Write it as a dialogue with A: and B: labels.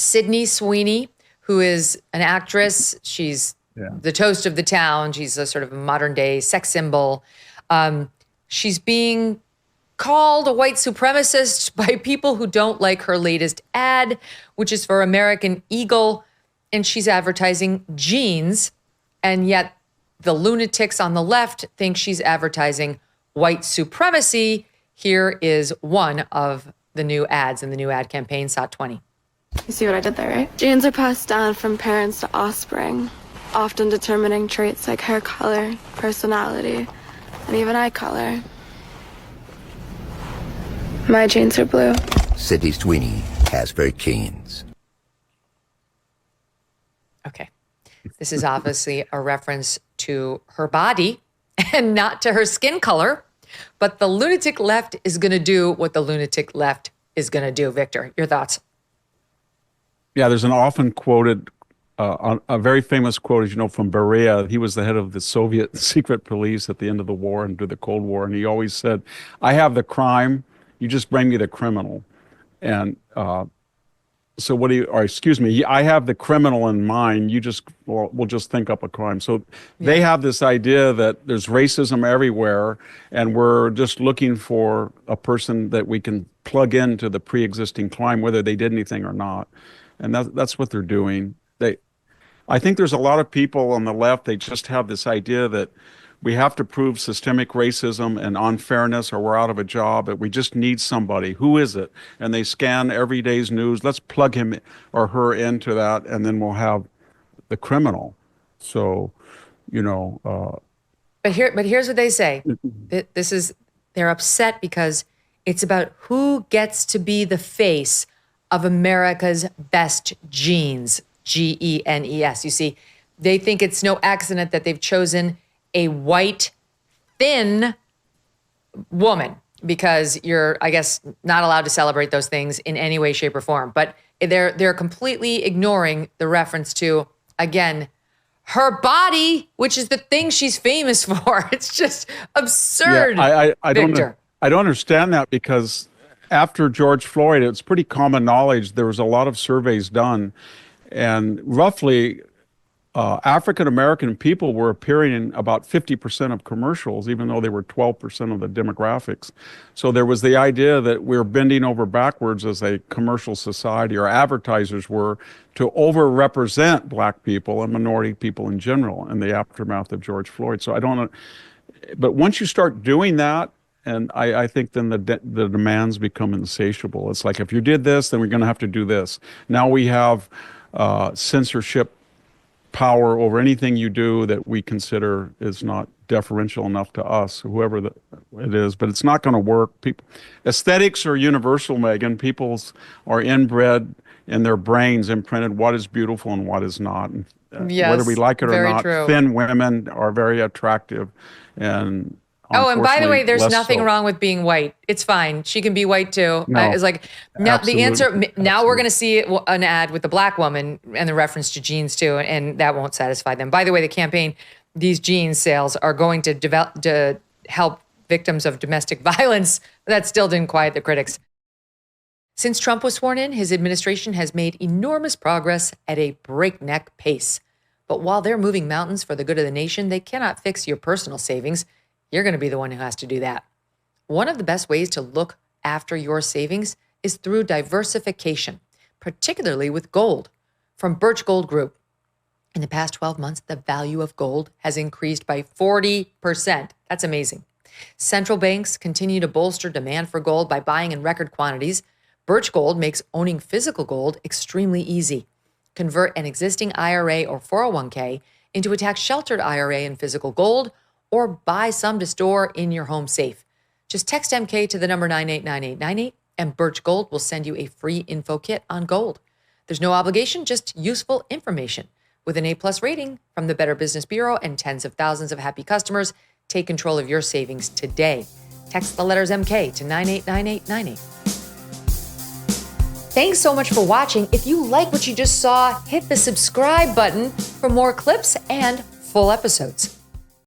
A: Sydney Sweeney, who is an actress. She's the toast of the town. She's a sort of modern day sex symbol. She's being called a white supremacist by people who don't like her latest ad, which is for American Eagle. And she's advertising jeans. And yet the lunatics on the left think she's advertising white supremacy. Here is one of the new ads in the new ad campaign, SOT 20.
B: You see what I did there, right? Genes are passed down from parents to offspring, often determining traits like hair color, personality, and even eye color. My genes are blue.
C: Sydney Sweeney has very genes.
A: Okay. This is obviously a reference to her body and not to her skin color. But the lunatic left is going to do what the lunatic left is going to do. Victor, your thoughts?
D: Yeah, there's an often quoted, a very famous quote, as you know, from Beria. He was the head of the Soviet secret police at the end of the war and through the Cold War. And he always said, I have the crime, you just bring me the criminal. And so what do you, or excuse me, I have the criminal in mind, you just, we'll just think up a crime. So they have this idea that there's racism everywhere, and we're just looking for a person that we can plug into the pre-existing crime, whether they did anything or not. And that's what they're doing. I think there's a lot of people on the left, they just have this idea that we have to prove systemic racism and unfairness or we're out of a job, but we just need somebody. Who is it? And they scan every day's news. Let's plug him or her into that, and then we'll have the criminal. So, you know.
A: But here's what they say. They're upset because it's about who gets to be the face of America's best genes, Genes. You see, they think it's no accident that they've chosen a white, thin woman because you're, I guess, not allowed to celebrate those things in any way, shape, or form. But they're completely ignoring the reference to, again, her body, which is the thing she's famous for. It's just absurd.
D: Yeah, I
A: Victor.
D: I don't understand that, because after George Floyd, it's pretty common knowledge. There was a lot of surveys done, and roughly African-American people were appearing in about 50% of commercials, even though they were 12% of the demographics. So there was the idea that we're bending over backwards as a commercial society, or advertisers were, to over-represent Black people and minority people in general in the aftermath of George Floyd. So I don't know. But once you start doing that, and I think then the demands become insatiable. It's like, if you did this, then we're going to have to do this. Now we have censorship power over anything you do that we consider is not deferential enough to us, whoever it is. But it's not going to work. Aesthetics are universal, Megyn. People's are inbred in their brains, imprinted what is beautiful and what is not.
A: Yes,
D: whether we like it or not,
A: true.
D: Thin women are very attractive. And
A: and by the way, there's nothing
D: so.
A: wrong with being white. It's fine. She can be white too.
D: No,
A: it's like, now the answer, now we're going to see an ad with the Black woman and the reference to jeans too, and that won't satisfy them. By the way, the campaign, these jeans sales are going to help victims of domestic violence. That still didn't quiet the critics. Since Trump was sworn in, his administration has made enormous progress at a breakneck pace. But while they're moving mountains for the good of the nation, they cannot fix your personal savings. You're going to be the one who has to do that. One of the best ways to look after your savings is through diversification, particularly with gold. From Birch Gold Group, in the past 12 months, the value of gold has increased by 40%. That's amazing. Central banks continue to bolster demand for gold by buying in record quantities. Birch Gold makes owning physical gold extremely easy. Convert an existing IRA or 401k into a tax-sheltered IRA in physical gold, or buy some to store in your home safe. Just text MK to the number 989898, and Birch Gold will send you a free info kit on gold. There's no obligation, just useful information. With an A+ rating from the Better Business Bureau and tens of thousands of happy customers, take control of your savings today. Text the letters MK to 989898. Thanks so much for watching. If you like what you just saw, hit the subscribe button for more clips and full episodes.